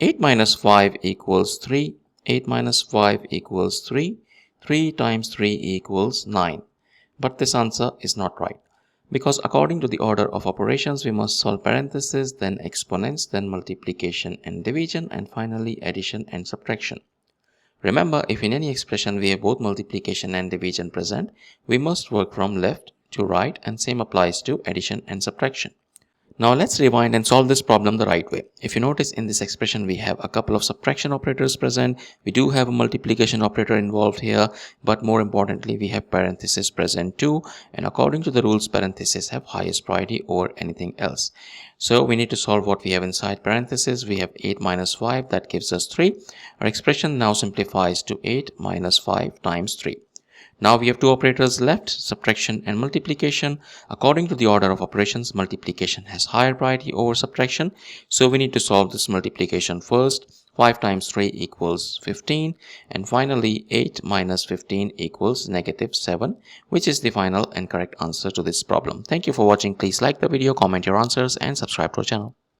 8 minus 5 equals 3. 8 minus 5 equals 3. 3 times 3 equals 9. But this answer is not right, because according to the order of operations, we must solve parentheses, then exponents, then multiplication and division, and finally addition and subtraction. Remember, if in any expression we have both multiplication and division present, we must work from left to right, and same applies to addition and subtraction. Now let's rewind and solve this problem the right way. If you notice, in this expression we have a couple of subtraction operators present. We do have a multiplication operator involved here, but more importantly we have parentheses present too, and according to the rules, parentheses have highest priority over anything else. So we need to solve what we have inside parentheses. We have 8 minus 5, that gives us 3. Our expression now simplifies to 8 minus 5 times 3. Now we have two operators left, subtraction and multiplication. According to the order of operations, multiplication has higher priority over subtraction. So we need to solve this multiplication first. 5 times 3 equals 15. And finally, 8 minus 15 equals negative 7, which is the final and correct answer to this problem. Thank you for watching. Please like the video, comment your answers, and subscribe to our channel.